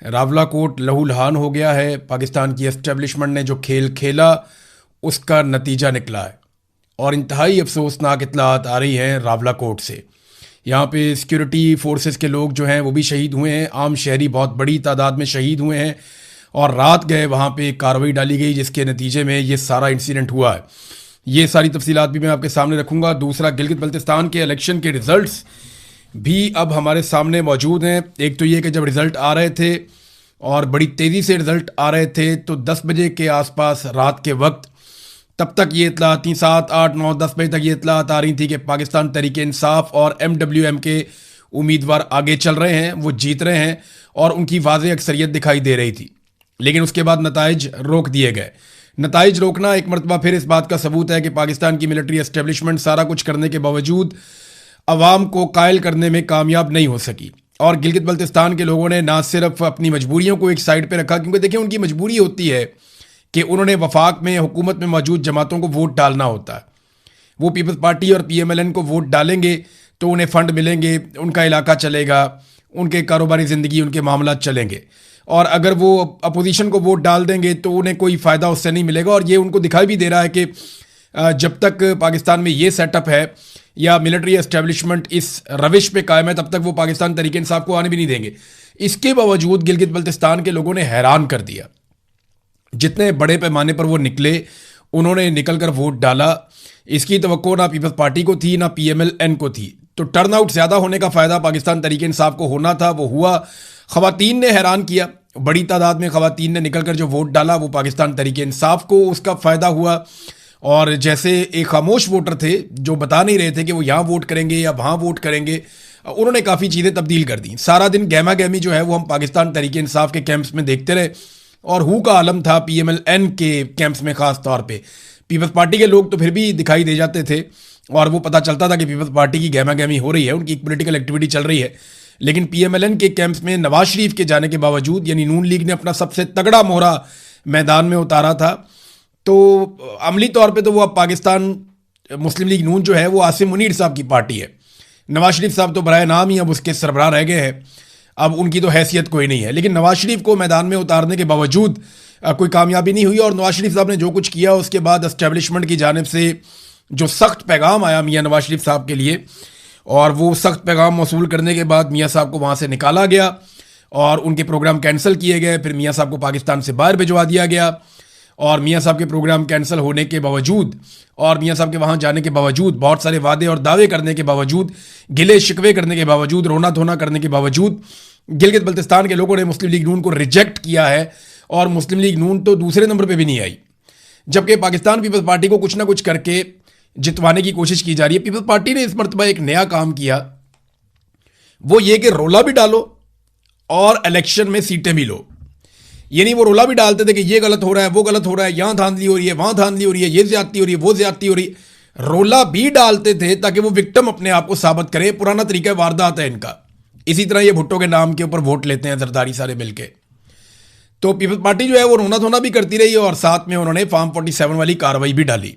रावलाकोट लहूलुहान हो गया है। पाकिस्तान की एस्टेब्लिशमेंट ने जो खेल खेला उसका नतीजा निकला है और इंतहाई अफसोसनाक इत्तलात आ रही हैं रावलाकोट से। यहाँ पे सिक्योरिटी फोर्सेस के लोग जो हैं वो भी शहीद हुए हैं, आम शहरी बहुत बड़ी तादाद में शहीद हुए हैं और रात गए वहाँ पे कार्रवाई डाली गई जिसके नतीजे में ये सारा इंसिडेंट हुआ है। ये सारी तफसीलात भी मैं आपके सामने रखूँगा। दूसरा, गिलगित बल्तिस्तान के इलेक्शन के रिजल्ट्स भी अब हमारे सामने मौजूद हैं। एक तो ये कि जब रिज़ल्ट आ रहे थे और बड़ी तेज़ी से रिज़ल्ट आ रहे थे तो 10 बजे के आसपास रात के वक्त तब तक ये इतलात थी, 7, 8, 9, 10 बजे तक ये इतलात आ रही थी कि पाकिस्तान तहरीक इंसाफ और MWM के उम्मीदवार आगे चल रहे हैं, वो जीत रहे हैं और उनकी वाज़ेह अक्सरियत दिखाई दे रही थी। लेकिन उसके बाद नताइज रोक दिए गए। नताइज रोकना एक मरतबा फिर इस बात का सबूत है कि पाकिस्तान की मिलिट्री एस्टेब्लिशमेंट सारा कुछ करने के बावजूद अवाम को कायल करने में कामयाब नहीं हो सकी। और गिलगित बल्तिस्तान के लोगों ने ना सिर्फ अपनी मजबूरियों को एक साइड पे रखा, क्योंकि देखिए उनकी मजबूरी होती है कि उन्होंने वफाक में हुकूमत में मौजूद जमातों को वोट डालना होता है। वो पीपल्स पार्टी और PMLN को वोट डालेंगे तो उन्हें फ़ंड मिलेंगे, उनका इलाका चलेगा, उनके कारोबारी ज़िंदगी, उनके मामला चलेंगे। और अगर वो अपोजिशन को वोट डाल देंगे तो उन्हें कोई फ़ायदा उससे नहीं मिलेगा। और ये उनको दिखाई भी दे रहा है कि जब तक पाकिस्तान में ये सेटअप है या मिलिट्री एस्टेब्लिशमेंट इस रविश पे कायम है तब तक वो पाकिस्तान तहरीक इंसाफ को आने भी नहीं देंगे। इसके बावजूद गिलगित बल्तिस्तान के लोगों ने हैरान कर दिया। जितने बड़े पैमाने पर वो निकले, उन्होंने निकल कर वोट डाला। इसकी तवक्को ना पीपल्स पार्टी को थी ना PMLN को थी। तो टर्न आउट ज़्यादा होने का फ़ायदा पाकिस्तान तहरीक इंसाफ को होना था, वो हुआ। ख़वातीन ने हैरान किया, बड़ी तादाद में ख़वातीन ने निकल कर जो वोट डाला वो पाकिस्तान तहरीक इंसाफ को उसका फ़ायदा हुआ। और जैसे एक खामोश वोटर थे जो बता नहीं रहे थे कि वो यहाँ वोट करेंगे या वहाँ वोट करेंगे, उन्होंने काफ़ी चीज़ें तब्दील कर दी। सारा दिन गहमा गहमी जो है वो हम पाकिस्तान तहरीक इंसाफ के कैंप्स में देखते रहे और हु का आलम था PMLN के कैंप्स में ख़ास तौर पे। पीपल्स पार्टी के लोग तो फिर भी दिखाई दे जाते थे और वो पता चलता था कि पीपल्स पार्टी की गहमा गहमी हो रही है, उनकी एक पोलिटिकल एक्टिविटी चल रही है। लेकिन PMLN के कैंप्स में नवाज शरीफ के जाने के बावजूद, यानी नून लीग ने अपना सबसे तगड़ा मोहरा मैदान में उतारा था, तो अमली तौर पे तो वो अब पाकिस्तान मुस्लिम लीग नून जो है वो आसिम मुनीर साहब की पार्टी है। नवाज शरीफ साहब तो बराए नाम ही अब उसके सरबराह रह गए हैं, अब उनकी तो हैसियत कोई नहीं है। लेकिन नवाज शरीफ को मैदान में उतारने के बावजूद कोई कामयाबी नहीं हुई और नवाज शरीफ साहब ने जो कुछ किया उसके बाद एस्टेब्लिशमेंट की जानिब से जो सख्त पैगाम आया मियाँ नवाज शरीफ साहब के लिए, और वो सख्त पैगाम मौसूल करने के बाद मियाँ साहब को वहाँ से निकाला गया और उनके प्रोग्राम कैंसिल किए गए। फिर मियाँ साहब को पाकिस्तान से बाहर भिजवा दिया गया और मियाँ साहब के प्रोग्राम कैंसिल होने के बावजूद और मियाँ साहब के वहाँ जाने के बावजूद, बहुत सारे वादे और दावे करने के बावजूद, गिले शिकवे करने के बावजूद, रोना धोना करने के बावजूद गिलगित बल्तिस्तान के लोगों ने मुस्लिम लीग नून को रिजेक्ट किया है और मुस्लिम लीग नून तो दूसरे नंबर पे भी नहीं आई। जबकि पाकिस्तान पीपल्स पार्टी को कुछ ना कुछ करके जितवाने की कोशिश की जा रही है। पीपल्स पार्टी ने इस मरतबा एक नया काम किया, वो ये कि रोला भी डालो और इलेक्शन में सीटें भी लो। यानी वो रोला भी डालते थे कि ये गलत हो रहा है, वो गलत हो रहा है, यहाँ धांधली हो रही है, वहाँ धांधली हो रही है, ये ज्यादती हो रही है, वो ज्यादती हो रही है। रोला भी डालते थे ताकि वो विक्टिम अपने आप को साबित करे। पुराना तरीका वारदात है इनका। इसी तरह ये भुट्टो के नाम के ऊपर वोट लेते हैं जरदारी सारे मिलके। तो पीपल्स पार्टी जो है वो रोना धोना भी करती रही और साथ में उन्होंने फार्म 47 वाली कार्रवाई भी डाली।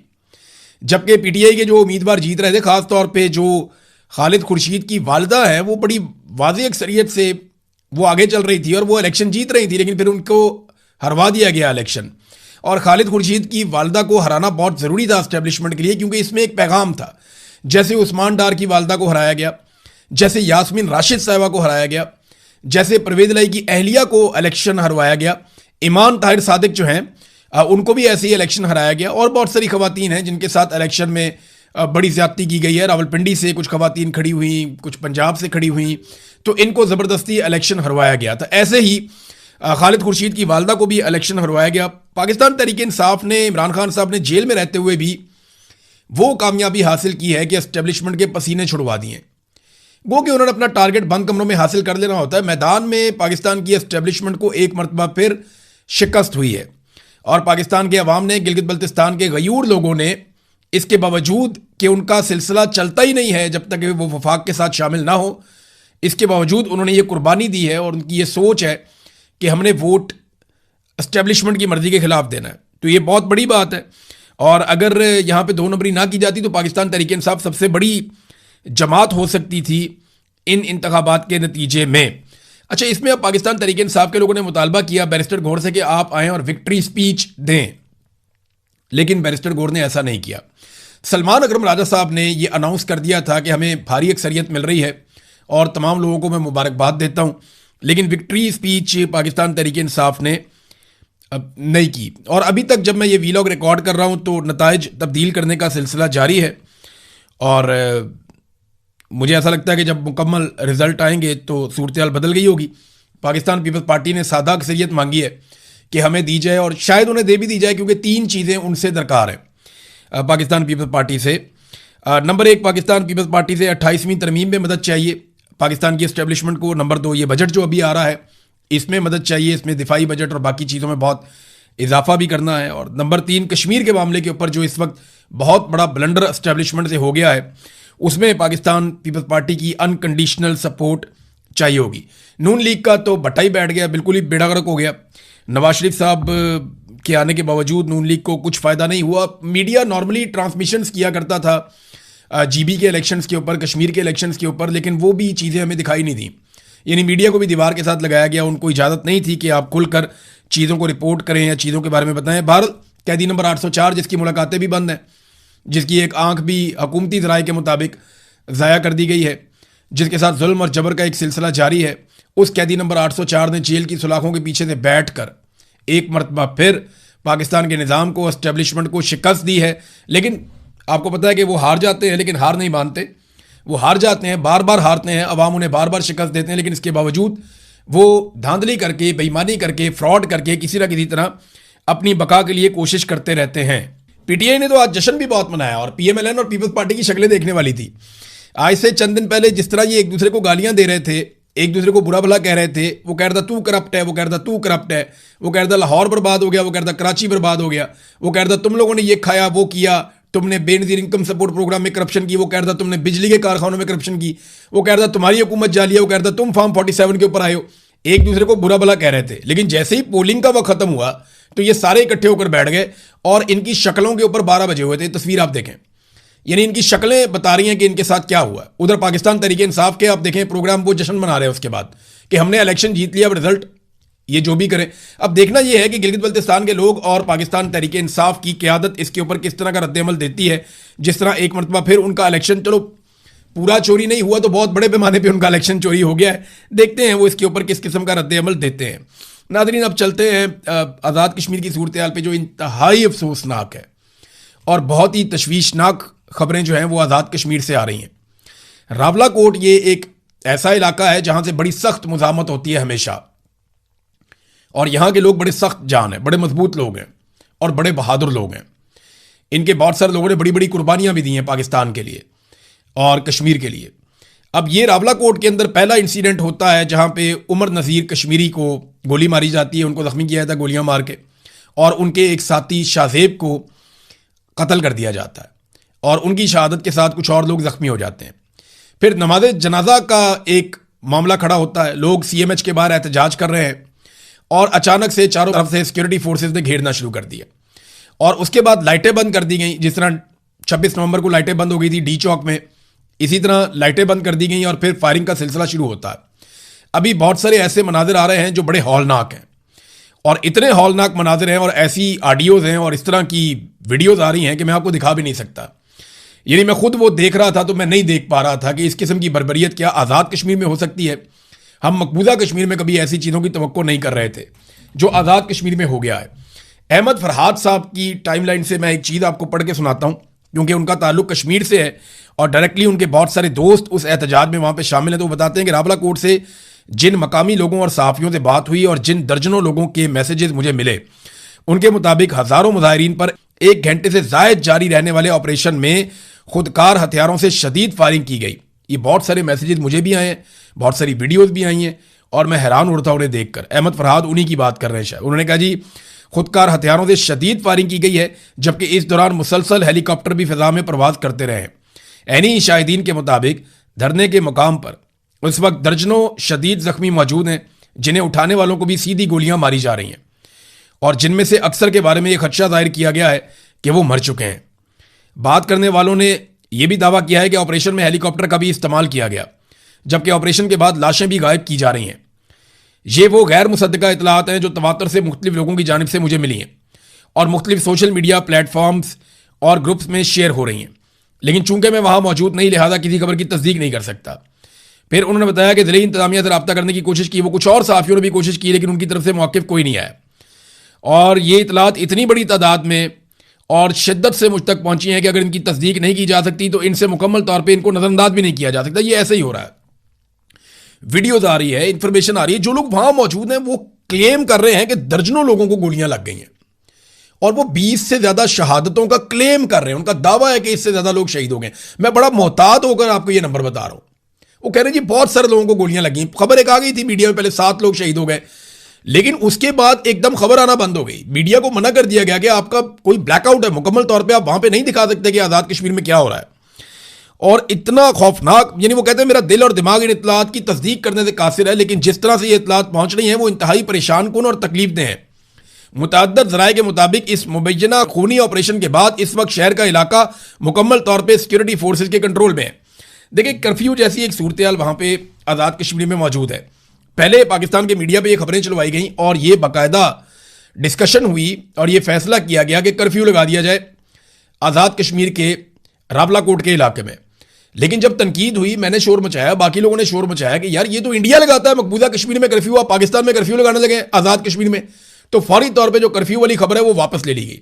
जबकि PTI के जो उम्मीदवार जीत रहे थे, खासतौर पे जो खालिद खुर्शीद की वालदा है, वो बड़ी वाज़ेह अक्सरियत से वो आगे चल रही थी और वो इलेक्शन जीत रही थी। लेकिन फिर उनको हरवा दिया गया इलेक्शन। और खालिद खुर्शीद की वालदा को हराना बहुत ज़रूरी था एस्टेब्लिशमेंट के लिए, क्योंकि इसमें एक पैगाम था। जैसे उस्मान डार की वालदा को हराया गया, जैसे यास्मीन राशिद साहिबा को हराया गया, जैसे परवेज़ इलाही की अहलिया को इलेक्शन हरवाया गया, ईमान ताहिर सादिक जो हैं उनको भी ऐसे ही इलेक्शन हराया गया, और बहुत सारी खवातीन हैं जिनके साथ इलेक्शन में बड़ी ज्यादती की गई है। रावलपिंडी से कुछ खवातीन खड़ी हुई, कुछ पंजाब से खड़ी हुई, तो इनको ज़बरदस्ती इलेक्शन हरवाया गया था। ऐसे ही खालिद खुर्शीद की वालदा को भी इलेक्शन हरवाया गया। पाकिस्तान तहरीक इंसाफ ने, इमरान खान साहब ने जेल में रहते हुए भी वो कामयाबी हासिल की है कि एस्टेब्लिशमेंट के पसीने छुड़वा दिए। वो कि उन्होंने अपना टारगेट बंद कमरों में हासिल कर लेना होता है। मैदान में पाकिस्तान की एस्टेब्लिशमेंट को एक मरतबा फिर शिकस्त हुई है और पाकिस्तान के अवाम ने, गिलगित बल्तिस्तान के गयूर लोगों ने, इसके बावजूद कि उनका सिलसिला चलता ही नहीं है जब तक वो वफाक के साथ शामिल ना हो, इसके बावजूद उन्होंने ये कुर्बानी दी है और उनकी ये सोच है कि हमने वोट एस्टेब्लिशमेंट की मर्जी के खिलाफ देना है। तो ये बहुत बड़ी बात है। और अगर यहाँ पे 2 नंबरी ना की जाती तो पाकिस्तान तहरीक इंसाफ सबसे बड़ी जमात हो सकती थी इन इंतखाबात के नतीजे में। अच्छा, इसमें अब पाकिस्तान तहरीक इंसाफ के लोगों ने मुतालबा किया बैरिस्टर गौर से कि आप आएँ और विक्ट्री स्पीच दें, लेकिन बैरिस्टर गौर ने ऐसा नहीं किया। सलमान अकरम राजा साहब ने यह अनाउंस कर दिया था कि हमें भारी अक्सरियत मिल रही है और तमाम लोगों को मैं मुबारकबाद देता हूँ, लेकिन विक्ट्री स्पीच पाकिस्तान तहरीक इंसाफ ने अब नहीं की। और अभी तक जब मैं ये वीलॉग रिकॉर्ड कर रहा हूँ तो नताइज तब्दील करने का सिलसिला जारी है, और मुझे ऐसा लगता है कि जब मुकम्मल रिजल्ट आएंगे तो सूरत हाल बदल गई होगी। पाकिस्तान पीपल्स पार्टी ने सादा अक्सरियत मांगी है कि हमें दी जाए, और शायद उन्हें दे भी दी जाए, क्योंकि 3 चीज़ें उनसे दरकार है पाकिस्तान पीपल्स पार्टी से। नंबर 1, पाकिस्तान पीपल्स पार्टी से 28वीं तरमीम में मदद चाहिए पाकिस्तान की एस्टेब्लिशमेंट को। नंबर 2, ये बजट जो अभी आ रहा है इसमें मदद चाहिए, इसमें दिफाई बजट और बाकी चीज़ों में बहुत इजाफा भी करना है। और नंबर 3, कश्मीर के मामले के ऊपर जो इस वक्त बहुत बड़ा ब्लंडर एस्टेब्लिशमेंट से हो गया है, उसमें पाकिस्तान पीपल्स पार्टी की अनकंडीशनल सपोर्ट चाहिए होगी। नून लीग का तो बट्टा ही बैठ गया, बिल्कुल ही बेड़ा गर्क हो गया। नवाज शरीफ साहब के आने के बावजूद नून लीग को कुछ फ़ायदा नहीं हुआ। मीडिया नॉर्मली ट्रांसमिशंस किया करता था जीबी के इलेक्शंस के ऊपर, कश्मीर के इलेक्शंस के ऊपर, लेकिन वो भी चीज़ें हमें दिखाई नहीं दी। यानी मीडिया को भी दीवार के साथ लगाया गया, उनको इजाज़त नहीं थी कि आप खुलकर चीज़ों को रिपोर्ट करें या चीज़ों के बारे में बताएं। भारत कैदी नंबर 804 जिसकी मुलाकातें भी बंद हैं, जिसकी एक आंख भी हुकूमती ज़राए के मुताबिक ज़ाया कर दी गई है, जिसके साथ जुल्म और जबर का एक सिलसिला जारी है, उस कैदी नंबर 804 ने जेल की सुलाखों के पीछे से बैठ कर एक मरतबा फिर पाकिस्तान के निज़ाम को, एस्टेब्लिशमेंट को शिकस्त दी है। लेकिन आपको पता है कि वो हार जाते हैं, लेकिन हार नहीं मानते। वो हार जाते हैं, बार बार हारते हैं, अवाम उन्हें बार बार शिकस्त देते हैं, लेकिन इसके बावजूद वो धांधली करके, बेईमानी करके, फ्रॉड करके किसी ना किसी तरह अपनी बका के लिए कोशिश करते रहते हैं। पीटीआई ने तो आज जश्न भी बहुत मनाया, और पीएमएलएन और पीपल्स पार्टी की शक्लें देखने वाली थी। आज से चंद दिन पहले जिस तरह ये एक दूसरे को गालियां दे रहे थे, एक दूसरे को बुरा भला कह रहे थे, वो कह रहा था तू करप्ट है, वो कह रहा था तू करप्ट है, वो कह रहा था लाहौर बर्बाद हो गया, वो कह रहा था कराची बर्बाद हो गया, वो कह रहा था तुम लोगों ने ये खाया वो किया, तुमने बेनजीर इनकम सपोर्ट प्रोग्राम में करप्शन की, वो कह रहा था तुमने बिजली के कारखानों में करप्शन की, वो कह रहा था तुम्हारी हुकूमत जाली है, वो कह रहा था तुम फॉर्म 47 के ऊपर आए हो। एक दूसरे को बुरा भला कह रहे थे, लेकिन जैसे ही पोलिंग का वक्त खत्म हुआ तो ये सारे इकट्ठे होकर बैठ गए, और इनकी शक्लों के ऊपर 12 बजे हुए थे। तस्वीर आप देखें, यानी इनकी शक्लें बता रही हैं कि इनके साथ क्या हुआ। उधर पाकिस्तान तहरीक इंसाफ के आप देखें प्रोग्राम, वो जश्न मना रहे हैं उसके बाद कि हमने इलेक्शन जीत लिया, अब रिजल्ट ये जो भी करें। अब देखना यह है कि गिलगित बल्तिस्तान के लोग और पाकिस्तान तहरीक इंसाफ की क़यादत इसके ऊपर किस तरह का रद्दअमल देती है। जिस तरह एक मरतबा फिर उनका इलेक्शन, चलो पूरा चोरी नहीं हुआ तो बहुत बड़े पैमाने पे उनका इलेक्शन चोरी हो गया है, देखते हैं वो इसके ऊपर किस किस्म का रद्दअमल देते हैं। नाज़रीन, अब चलते हैं आज़ाद कश्मीर की सूरत हाल पे, जो इंतहाई अफसोसनाक है, और बहुत ही तशवीशनाक खबरें जो हैं वो आज़ाद कश्मीर से आ रही हैं। रावलाकोट ये एक ऐसा इलाका है जहां से बड़ी सख्त मुज़ामत होती है हमेशा, और यहाँ के लोग बड़े सख्त जान हैं, बड़े मजबूत लोग हैं और बड़े बहादुर लोग हैं। इनके बहुत सारे लोगों ने बड़ी बड़ी कुर्बानियाँ भी दी हैं पाकिस्तान के लिए और कश्मीर के लिए। अब ये रावलाकोट के अंदर पहला इंसिडेंट होता है जहाँ पे उमर नज़ीर कश्मीरी को गोली मारी जाती है, उनको ज़ख्मी किया जाता है गोलियाँ मार के, और उनके एक साथी शाहजेब को कत्ल कर दिया जाता है, और उनकी शहादत के साथ कुछ और लोग ज़ख्मी हो जाते हैं। फिर नमाज जनाजा का एक मामला खड़ा होता है, लोग CMH के बाहर एहतजाज कर रहे हैं, और अचानक से चारों तरफ से सिक्योरिटी फोर्सेस ने घेरना शुरू कर दिया, और उसके बाद लाइटें बंद कर दी गई। जिस तरह 26 नवंबर को लाइटें बंद हो गई थी डी चौक में, इसी तरह लाइटें बंद कर दी गई, और फिर फायरिंग का सिलसिला शुरू होता है। अभी बहुत सारे ऐसे मनाजिर आ रहे हैं जो बड़े हौलनाक हैं, और इतने हौलनाक मनाजिर हैं और ऐसी ऑडियोज़ हैं और इस तरह की वीडियोज़ आ रही हैं कि मैं आपको दिखा भी नहीं सकता। यानी मैं खुद वो देख रहा था तो मैं नहीं देख पा रहा था कि इस किस्म की बर्बरियत क्या आज़ाद कश्मीर में हो सकती है। हम मकबूजा कश्मीर में कभी ऐसी चीज़ों की तवक्को नहीं कर रहे थे जो आज़ाद कश्मीर में हो गया है। अहमद फरहाद साहब की टाइमलाइन से मैं एक चीज़ आपको पढ़ के सुनाता हूँ, क्योंकि उनका ताल्लुक कश्मीर से है और डायरेक्टली उनके बहुत सारे दोस्त उस एहतजाज में वहाँ पे शामिल हैं। तो वो बताते हैं कि रावलाकोट से जिन मकामी लोगों और सहाफ़ियों से बात हुई और जिन दर्जनों लोगों के मैसेजेस मुझे मिले, उनके मुताबिक हज़ारों मुजाहिरीन पर 1 घंटे से ज़ायद जारी रहने वाले ऑपरेशन में खुदकार हथियारों से शदीद फायरिंग की गई। ये बहुत सारे मैसेजेस मुझे भी आए हैं, बहुत सारी वीडियोज़ भी आई हैं, और मैं हैरान हो रहा था उन्हें देखकर। अहमद फरहाद उन्हीं की बात कर रहे हैं शायद। उन्होंने कहा जी खुदकार हथियारों से शदीद फायरिंग की गई है, जबकि इस दौरान मुसलसल हेलीकॉप्टर भी फिजा में परवाज करते रहे। ऐनी शाहिदीन के मुताबिक धरने के मुकाम पर उस वक्त दर्जनों शदीद जख्मी मौजूद हैं, जिन्हें उठाने वालों को भी सीधी गोलियां मारी जा रही हैं, और जिनमें से अक्सर के बारे में यह खदशा जाहिर किया गया है कि वो मर चुके हैं। बात करने वालों ने यह भी दावा किया है कि ऑपरेशन में हेलीकॉप्टर का भी इस्तेमाल किया गया, जबकि ऑपरेशन के बाद लाशें भी गायब की जा रही हैं। ये वो गैर मुसद्दका इतलात हैं जो तवातर से मुख्तलिफ लोगों की जानिब से मुझे मिली हैं और मुख्तलिफ सोशल मीडिया प्लेटफॉर्म्स और ग्रुप्स में शेयर हो रही हैं, लेकिन चूंकि मैं वहां मौजूद नहीं लिहाजा किसी खबर की तस्दीक नहीं कर सकता। फिर उन्होंने बताया कि दिल्ली इंतजामिया से रब्ता करने की कोशिश की, वो कुछ और सहाफ़ियों ने भी कोशिश की, लेकिन उनकी तरफ से मौक़िफ़ कोई नहीं आया। और ये इतलात इतनी बड़ी तादाद में और शिद्दत से मुझ तक पहुंची हैं कि अगर इनकी तस्दीक नहीं की जा सकती तो इनसे मुकम्मल तौर पर इनको नज़रअंदाज भी नहीं किया जा सकता। ये ऐसे ही हो रहा है। वीडियोज आ रही है, इंफॉर्मेशन आ रही है, जो लोग वहां मौजूद हैं वो क्लेम कर रहे हैं कि दर्जनों लोगों को गोलियां लग गई हैं और वो 20 से ज्यादा शहादतों का क्लेम कर रहे हैं। उनका दावा है कि इससे ज्यादा लोग शहीद हो गए। मैं बड़ा मोहतात होकर आपको ये नंबर बता रहा हूं। वो कह रहे हैं जी बहुत सारे लोगों को गोलियां लगी। खबर एक आ गई थी मीडिया में, पहले 7 लोग शहीद हो गए, लेकिन उसके बाद एकदम खबर आना बंद हो गई। मीडिया को मना कर दिया गया कि आपका कोई ब्लैकआउट है, मुकम्मल तौर पर आप वहां पर नहीं दिखा सकते कि आजाद कश्मीर में क्या हो रहा है। और इतना खौफनाक, यानी वो कहते हैं मेरा दिल और दिमाग इन इतलात की तस्दीक करने से कासिर है, लेकिन जिस तरह से ये इतलात पहुंच रही हैं वो इंतहाई परेशान कुन और तकलीफ दें हैं। मुतअद्दिद ज़राए के मुताबिक इस मुबैना खूनी ऑपरेशन के बाद इस वक्त शहर का इलाका मुकम्मल तौर पर सिक्योरिटी फोर्सेज के कंट्रोल में है। देखिए, कर्फ्यू जैसी एक सूरत हाल वहां पर आज़ाद कश्मीर में मौजूद है। पहले पाकिस्तान के मीडिया पर यह खबरें चलवाई गई और ये बाकायदा डिस्कशन हुई और यह फैसला किया गया कि कर्फ्यू लगा दिया जाए आज़ाद कश्मीर के रावलाकोट के इलाके में। लेकिन जब तनकीद हुई, मैंने शोर मचाया, बाकी लोगों ने शोर मचाया कि यार ये तो इंडिया लगाता है मकबूजा कश्मीर में कर्फ्यू, आप पाकिस्तान में कर्फ्यू लगाने लगे आज़ाद कश्मीर में। तो फौरी तौर पे जो कर्फ्यू वाली खबर है वो वापस ले ली गई।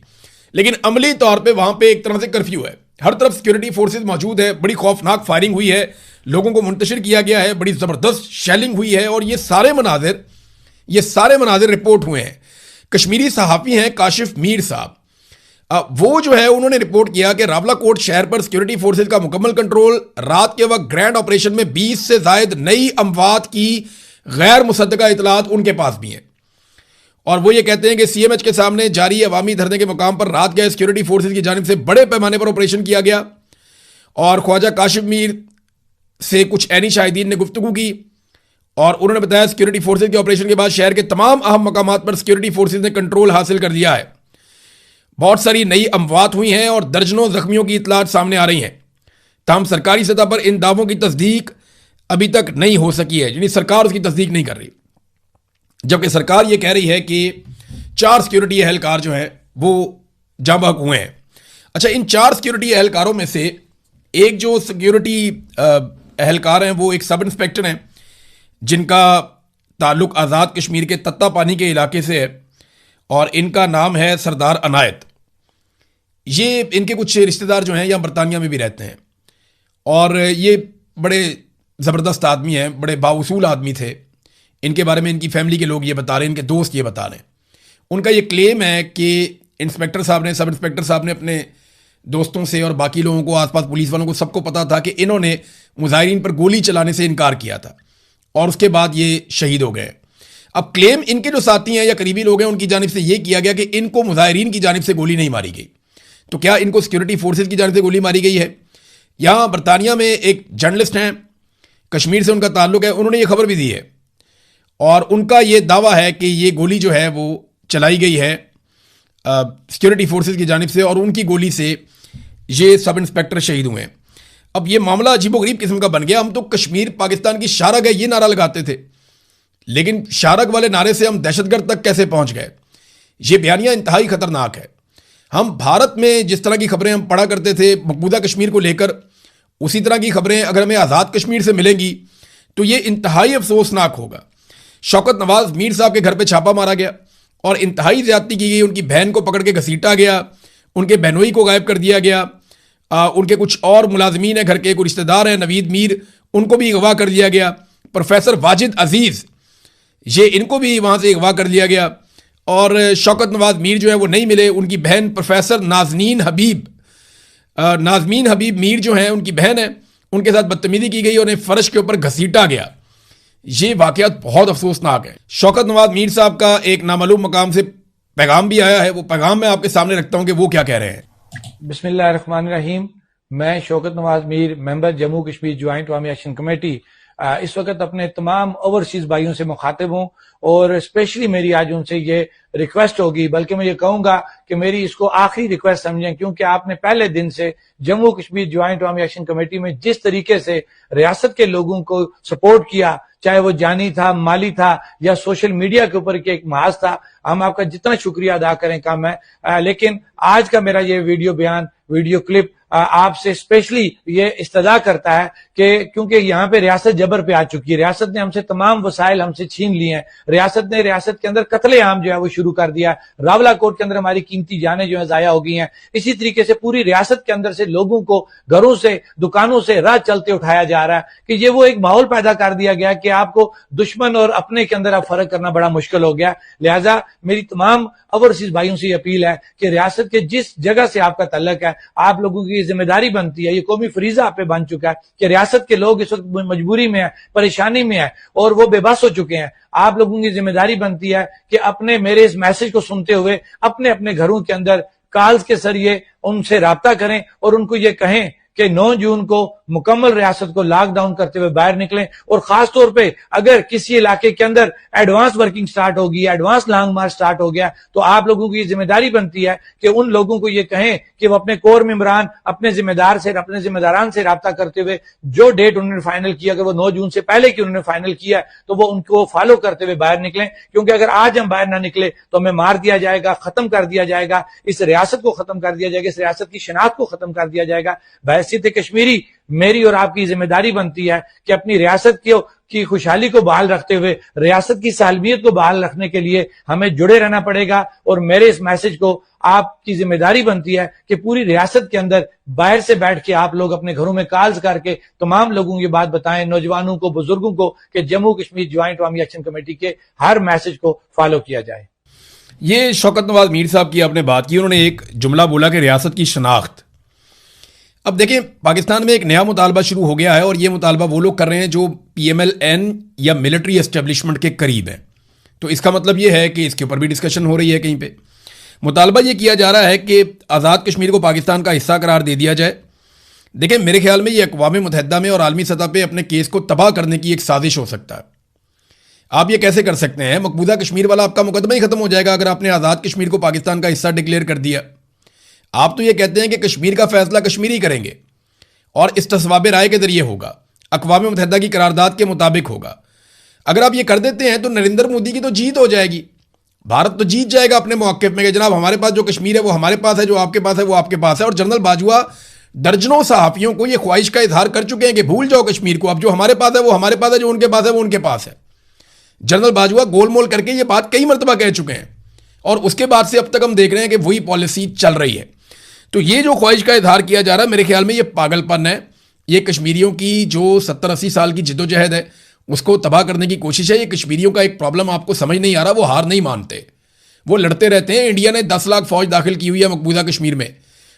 लेकिन अमली तौर पे वहां पे एक तरह से कर्फ्यू है, हर तरफ सिक्योरिटी फोर्सेज मौजूद है, बड़ी खौफनाक फायरिंग हुई है, लोगों को मुंतशिर किया गया है, बड़ी ज़बरदस्त शेलिंग हुई है और ये सारे मनाजिर रिपोर्ट हुए हैं। कश्मीरी सहाफ़ी हैं काशिफ मीर साहब, वो जो है उन्होंने रिपोर्ट किया कि रावलाकोट शहर पर सिक्योरिटी फोर्सेज का मुकम्मल कंट्रोल, रात के वक्त ग्रैंड ऑपरेशन में 20 से जायद नई अमवात की गैर मुसद्दका इतलात उनके पास भी हैं। और वो ये कहते हैं कि CMH के सामने जारी अवामी धरने के मुकाम पर रात गए सिक्योरिटी फोर्सेज की जानिब से बड़े पैमाने पर ऑपरेशन किया गया और ख्वाजा काशिफ मीर से कुछ ऐनी शाहिदीन ने गुफ्तगू की और उन्होंने बताया सिक्योरिटी फोर्सेज के ऑपरेशन के बाद शहर के तमाम अहम मकामात पर सिक्योरिटी फोर्सेज ने कंट्रोल हासिल कर दिया है। बहुत सारी नई अमवात हुई हैं और दर्जनों जख्मियों की इतलात सामने आ रही हैं। ताहम सरकारी सतह पर इन दावों की तस्दीक अभी तक नहीं हो सकी है, यानी सरकार उसकी तस्दीक नहीं कर रही, जबकि सरकार ये कह रही है कि 4 सिक्योरिटी एहलकार जो हैं वो जाँ बहक हुए हैं। अच्छा, इन 4 सिक्योरिटी एहलकारों में से एक जो सिक्योरिटी एहलकार हैं वो एक सब इंस्पेक्टर हैं जिनका ताल्लुक आज़ाद कश्मीर के तत्ता पानी के इलाके से है और इनका नाम है सरदार अनायत। ये इनके कुछ रिश्तेदार जो हैं या बरतानिया में भी रहते हैं और ये बड़े ज़बरदस्त आदमी हैं, बड़े बाउसूल आदमी थे। इनके बारे में इनकी फैमिली के लोग ये बता रहे हैं, इनके दोस्त ये बता रहे हैं। उनका ये क्लेम है कि इंस्पेक्टर साहब ने, सब इंस्पेक्टर साहब ने अपने दोस्तों से और बाकी लोगों को, आसपास पुलिस वालों को, सबको पता था कि इन्होंने मुजाहिरीन पर गोली चलाने से इनकार किया था और उसके बाद ये शहीद हो गए। अब क्लेम इनके जो साथी हैं या करीबी लोग हैं उनकी जानिब से यह किया गया कि इनको मुजाहिरीन की जानिब से गोली नहीं मारी गई। तो क्या इनको सिक्योरिटी फोर्सेज की जानिब से गोली मारी गई है? यहां बरतानिया में एक जर्नलिस्ट हैं, कश्मीर से उनका ताल्लुक है, उन्होंने ये खबर भी दी है और उनका ये दावा है कि ये गोली जो है वो चलाई गई है सिक्योरिटी फोर्सेज की जानिब से और उनकी गोली से ये सब इंस्पेक्टर शहीद हुए हैं। अब ये मामला अजीबोगरीब किस्म का बन गया। हम तो कश्मीर पाकिस्तान की शारग है ये नारा लगाते थे, लेकिन शारग वाले नारे से हम दहशतगर्द तक कैसे पहुंच गए? ये बयानिया इंतहाई खतरनाक है। हम भारत में जिस तरह की खबरें हम पढ़ा करते थे मकबूजा कश्मीर को लेकर, उसी तरह की खबरें अगर हमें आज़ाद कश्मीर से मिलेंगी तो ये इंतहाई अफसोसनाक होगा। शौकत नवाज मीर साहब के घर पे छापा मारा गया और इंतहाई ज्यादती की गई। उनकी बहन को पकड़ के घसीटा गया, उनके बहनोई को गायब कर दिया गया, उनके कुछ और मुलाजमीन है घर के, कोई रिश्तेदार हैं नवीद मीर, उनको भी अगवा कर दिया गया। प्रोफेसर वाजिद अजीज़, ये इनको भी वहाँ से अगवा कर दिया गया और शौकत नवाज मीर जो है वो नहीं मिले। उनकी बहन प्रोफेसर नाज़मीन हबीब मीर जो है उनकी बहन है, उनके साथ बदतमीजी की गई और उन्हें फर्श के ऊपर घसीटा गया। ये वाकयात बहुत अफसोसनाक है। शौकत नवाज मीर साहब का एक नामालूम मकाम से पैगाम भी आया है, वो पैगाम मैं आपके सामने रखता हूँ कि वो क्या कह रहे हैं। बिस्मिल्लाहिर्रहमानिर्रहीम। मैं शौकत नवाज मीर, मेंबर जम्मू कश्मीर ज्वाइंट अवामी एक्शन कमेटी, इस वक्त अपने तमाम ओवरसीज भाइयों से मुखातिब हूं और स्पेशली मेरी आज उनसे ये रिक्वेस्ट होगी, बल्कि मैं ये कहूंगा कि मेरी इसको आखिरी रिक्वेस्ट समझें, क्योंकि आपने पहले दिन से जम्मू कश्मीर ज्वाइंट अवामी एक्शन कमेटी में जिस तरीके से रियासत के लोगों को सपोर्ट किया, चाहे वो जानी था, माली था या सोशल मीडिया के ऊपर के एक महाज था, हम आपका जितना शुक्रिया अदा करें कम है। लेकिन आज का मेरा ये वीडियो बयान, वीडियो क्लिप आपसे स्पेशली ये इस्तदा करता है कि क्योंकि यहाँ पे रियासत जबर पे आ चुकी है, रियासत ने हमसे तमाम वसाइल हमसे छीन लिए हैं, रियासत ने रियासत के अंदर कत्लेआम जो है वो शुरू कर दिया, रावला कोट के अंदर हमारी कीमती जानें जो है जाया हो गई हैं। इसी तरीके से पूरी रियासत के अंदर से लोगों को घरों से, दुकानों से राह चलते उठाया जा रहा है कि ये वो एक माहौल पैदा कर दिया गया कि आपको दुश्मन और अपने के अंदर अब फर्क करना बड़ा मुश्किल हो गया। लिहाजा मेरी तमाम ओवरसीज भाइयों से अपील है कि रियासत के जिस जगह से आपका तल्लक है, आप लोगों की जिम्मेदारी बनती है, ये कौमी फरीजा आप पे बन चुका है कि रियासत के लोग इस वक्त मजबूरी में है, परेशानी में है और वो बेबस हो चुके हैं। आप लोगों की जिम्मेदारी बनती है कि अपने मेरे इस मैसेज को सुनते हुए अपने अपने घरों के अंदर कॉल्स के जरिए उनसे राब्ता करें और उनको ये कहें कि 9 जून को मुकम्मल रियासत को लॉकडाउन करते हुए बाहर निकलें। और खास तौर पे अगर किसी इलाके के अंदर एडवांस वर्किंग स्टार्ट होगी, एडवांस लॉन्ग मार्च स्टार्ट हो गया, तो आप लोगों की जिम्मेदारी बनती है कि उन लोगों को ये कहें कि वो अपने कोर मेंबरान, अपने जिम्मेदारान से राब्ता करते हुए जो डेट उन्होंने फाइनल किया, अगर वो 9 जून से पहले की उन्होंने फाइनल किया तो वो उनको फॉलो करते हुए बाहर निकलें। क्योंकि अगर आज हम बाहर ना निकले तो हमें मार दिया जाएगा, खत्म कर दिया जाएगा, इस रियासत को खत्म कर दिया जाएगा, इस रियासत की शनाख्त को खत्म कर दिया जाएगा। बहसीत कश्मीरी मेरी और आपकी जिम्मेदारी बनती है कि अपनी रियासत की खुशहाली को बहाल रखते हुए, रियासत की सालमियत को बहाल रखने के लिए हमें जुड़े रहना पड़ेगा। और मेरे इस मैसेज को आपकी जिम्मेदारी बनती है कि पूरी रियासत के अंदर बाहर से बैठ के आप लोग अपने घरों में कॉल्स करके तमाम लोगों की बात बताएं, नौजवानों को, बुजुर्गों को, कि जम्मू कश्मीर ज्वाइंट अवामी एक्शन कमेटी के हर मैसेज को फॉलो किया जाए। ये शौकत नवाज मीर साहब की आपने बात की, उन्होंने एक जुमला बोला कि रियासत की शनाख्त। अब देखिए, पाकिस्तान में एक नया मुतालबा शुरू हो गया है और ये मुतालबा वो लोग कर रहे हैं जो PMLN या मिलिट्री एस्टेब्लिशमेंट के करीब हैं। तो इसका मतलब ये है कि इसके ऊपर भी डिस्कशन हो रही है कहीं पे। मुतालबा ये किया जा रहा है कि आज़ाद कश्मीर को पाकिस्तान का हिस्सा करार दे दिया जाए। देखिए, मेरे ख्याल में ये अक़वाम मुत्तहिदा में और आलमी सतह पर अपने केस को तबाह करने की एक साजिश हो सकता है। आप ये कैसे कर सकते हैं? मकबूजा कश्मीर वाला आपका मुकदमा ही खत्म हो जाएगा अगर आपने आज़ाद कश्मीर को पाकिस्तान का हिस्सा डिक्लेयर कर दिया। आप तो ये कहते हैं कि कश्मीर का फैसला कश्मीरी करेंगे और इस्तिस्वाब राय के जरिए होगा, अक़वाम मुत्तहिदा की करारदाद के मुताबिक होगा। अगर आप ये कर देते हैं तो नरेंद्र मोदी की तो जीत हो जाएगी, भारत तो जीत जाएगा अपने मौक़िफ़ में कि जनाब हमारे पास जो कश्मीर है वो हमारे पास है, जो आपके पास है वो आपके पास है। और जनरल बाजवा दर्जनों सहाफ़ियों को ये ख्वाहिश का इजहार कर चुके हैं कि भूल जाओ कश्मीर को, अब जो हमारे पास है वो हमारे पास है, जो उनके पास है वो उनके पास है। जनरल बाजवा गोलमोल करके ये बात कई मरतबा कह चुके हैं और उसके बाद से अब तक हम देख रहे हैं कि वही पॉलिसी चल रही है। तो ये जो ख्वाहिश का इजहार किया जा रहा है, मेरे ख्याल में ये पागलपन है। ये कश्मीरियों की जो 70-80 साल की जिद्दोजहद है उसको तबाह करने की कोशिश है। ये कश्मीरियों का एक प्रॉब्लम आपको समझ नहीं आ रहा, वो हार नहीं मानते, वो लड़ते रहते हैं। इंडिया ने 10 लाख फौज दाखिल की हुई है मकबूजा कश्मीर में,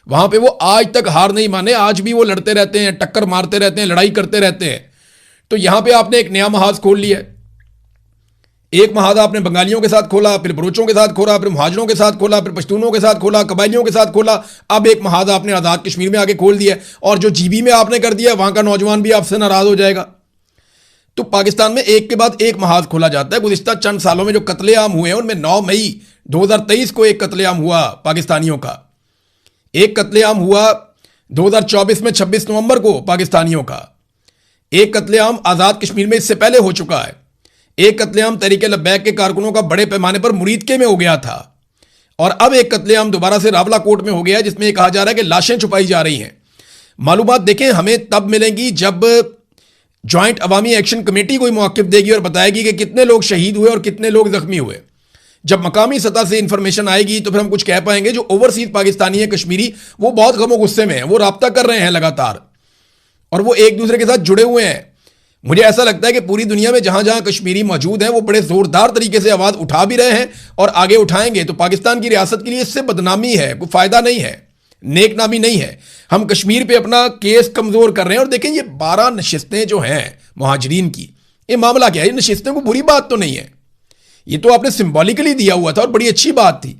वहां पे वो आज तक हार नहीं माने, आज भी वो लड़ते रहते हैं, टक्कर मारते रहते हैं, लड़ाई करते रहते हैं। तो यहां पर आपने एक नया महाज खोल लिया है। एक महाज आपने बंगालियों के साथ खोला, फिर बरूचों के साथ खोला, फिर मुहाजिरों के साथ खोला, फिर पश्तूनों के साथ खोला, कबायलियों के साथ खोला। अब एक महाज आपने आज़ाद कश्मीर में आके खोल दिया और जो GB में आपने कर दिया वहां का नौजवान भी आपसे नाराज हो जाएगा। तो पाकिस्तान में एक के बाद एक महाज खोला जाता है। गुज़िश्ता चंद सालों में जो कत्लेआम हुए हैं उनमें 9 मई 2023 को एक कत्लेआम हुआ पाकिस्तानियों का, एक कत्लेआम हुआ 2024 में 26 नवंबर को पाकिस्तानियों का, एक कत्लेआम आज़ाद कश्मीर में इससे पहले हो चुका है, एक कत्लेआम तहरीक लब्बैक के कारकुनों का बड़े पैमाने पर मुरीदके में हो गया था और अब एक कत्लेआम दोबारा से रावला कोट में हो गया है जिसमें यह कहा जा रहा है कि लाशें छुपाई जा रही हैं। मालूमात देखें हमें तब मिलेंगी जब ज्वाइंट अवामी एक्शन कमेटी कोई मौक़िफ़ देगी और बताएगी कि कितने लोग शहीद हुए और कितने लोग जख्मी हुए। जब मकामी सतह से इंफॉर्मेशन आएगी तो फिर हम कुछ कह पाएंगे। जो ओवरसीज पाकिस्तानी है कश्मीरी, वो बहुत गम और गुस्से में है, वो राब्ता कर रहे हैं लगातार और वो एक दूसरे के साथ जुड़े हुए हैं। मुझे ऐसा लगता है कि पूरी दुनिया में जहां जहां कश्मीरी मौजूद हैं वो बड़े जोरदार तरीके से आवाज़ उठा भी रहे हैं और आगे उठाएंगे। तो पाकिस्तान की रियासत के लिए इससे बदनामी है, कोई फ़ायदा नहीं है, नेक नामी नहीं है। हम कश्मीर पे अपना केस कमज़ोर कर रहे हैं। और देखें ये 12 नशिस्तें जो हैं मुहाजिरीन की, ये मामला क्या है? ये नशिस्तें को बुरी बात तो नहीं है, ये तो आपने सिंबॉलिकली दिया हुआ था और बड़ी अच्छी बात थी।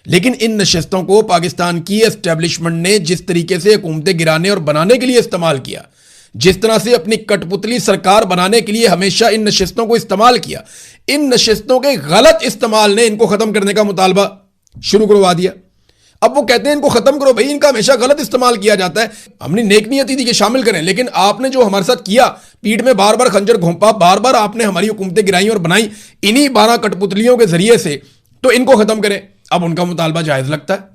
लेकिन इन नशिस्तों को पाकिस्तान की एस्टेब्लिशमेंट ने जिस तरीके से हुकूमतें गिराने और बनाने के लिए इस्तेमाल किया, जिस तरह से अपनी कठपुतली सरकार बनाने के लिए हमेशा इन नशिस्तों को इस्तेमाल किया, इन नशिस्तों के गलत इस्तेमाल ने इनको खत्म करने का मुतालबा शुरू करवा दिया। अब वो कहते हैं इनको खत्म करो भाई, इनका हमेशा गलत इस्तेमाल किया जाता है। हमने नेक नियति थी कि शामिल करें, लेकिन आपने जो हमारे साथ किया, पीठ में बार बार खंजर घोंपा, बार बार आपने हमारी हुकूमतें गिराई और बनाई इन्हीं 12 कठपुतलियों के जरिए से, तो इनको खत्म करें। अब उनका मुतालबा जायज लगता है,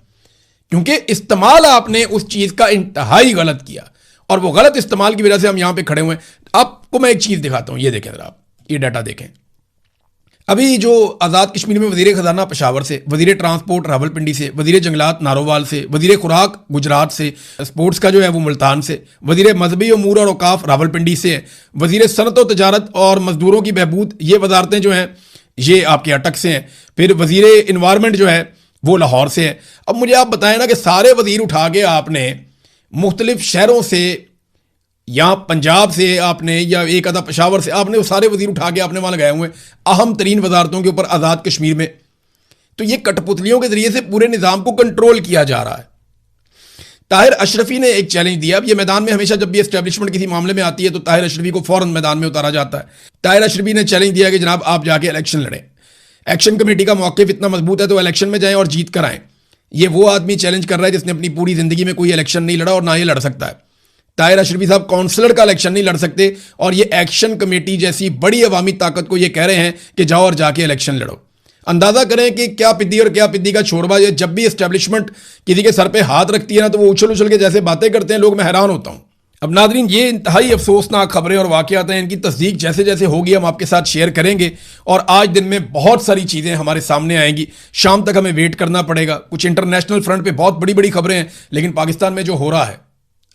क्योंकि इस्तेमाल आपने उस चीज का इंतहाई गलत किया, और वो गलत इस्तेमाल की वजह से हम यहां पे खड़े हुए हैं। आपको मैं एक चीज दिखाता हूं, ये देखें जरा, आप ये डाटा देखें। अभी जो आज़ाद कश्मीर में वजीर खजाना पेशावर से, वजीर ट्रांसपोर्ट रावलपिंडी से, वजीर जंगलात नारोवाल से, वजीर खुराक गुजरात से, स्पोर्ट्स का जो है वो मुल्तान से, वजीर मजहबी उमूर और औकाफ रावलपिंडी से है, वजीर सनत व तजारत और मजदूरों की बहबूद, ये वजारतें जो हैं ये आपके अटक से हैं। फिर वजीर इन्वायरमेंट जो है वो लाहौर से है। अब मुझे आप बताएं ना कि सारे वजीर उठा के आपने मुख्तलिफ शहरों से या पंजाब से आपने, या एक आधा पेशावर से, आपने वो सारे वजीर उठा के आपने वहां लगाए हुए अहम तरीन वजारतों के ऊपर आज़ाद कश्मीर में। तो ये कठपुतलियों के जरिए से पूरे निज़ाम को कंट्रोल किया जा रहा है। ताहिर अशरफी ने एक चैलेंज दिया। अब ये मैदान में हमेशा जब भी एस्टेब्लिशमेंट किसी मामले में आती है तो ताहिर अशरफी को फौरन मैदान में उतारा जाता है। ताहिर अशरफी ने चैलेंज दिया कि जनाब आप जाके इलेक्शन लड़ें, एक्शन कमेटी का मौक़िफ़ इतना मजबूत है तो इलेक्शन में जाएं और जीत कर आएं। ये वो आदमी चैलेंज कर रहा है जिसने अपनी पूरी जिंदगी में कोई इलेक्शन नहीं लड़ा और ना ये लड़ सकता है। ताहिर अशरफी साहब काउंसलर का इलेक्शन नहीं लड़ सकते, और ये एक्शन कमेटी जैसी बड़ी अवामी ताकत को ये कह रहे हैं कि जाओ और जाके इलेक्शन लड़ो। अंदाजा करें कि क्या पिद्दी और क्या पिद्दी का छोड़वा। ये जब भी एस्टेब्लिशमेंट किसी के सर पे हाथ रखती है ना, तो वो उछल उछल के जैसे बातें करते हैं, लोग, मैं हैरान होता हूं। अब नादरीन, ये इंतहाई अफसोसनाक खबरें और वाक़यात हैं, इनकी तस्दीक जैसे जैसे होगी हम आपके साथ शेयर करेंगे, और आज दिन में बहुत सारी चीज़ें हमारे सामने आएंगी। शाम तक हमें वेट करना पड़ेगा। कुछ इंटरनेशनल फ्रंट पे बहुत बड़ी बड़ी खबरें हैं, लेकिन पाकिस्तान में जो हो रहा है,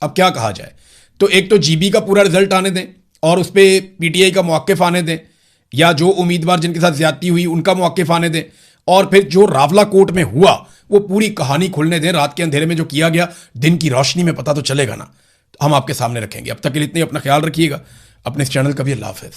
अब क्या कहा जाए। तो एक तो जीबी का पूरा रिजल्ट आने दें और उस पर पीटीआई का मौक़िफ़ आने दें, या जो उम्मीदवार जिनके साथ ज्यादती हुई उनका मौक़िफ़ आने दें, और फिर जो रावला कोर्ट में हुआ वो पूरी कहानी खुलने दें। रात के अंधेरे में जो किया गया, दिन की रोशनी में पता तो चलेगा ना। हम आपके सामने रखेंगे। अब तक के लिए इतने, अपना ख्याल रखिएगा, अपने इस चैनल का भी। अल्लाह हाफ़िज़।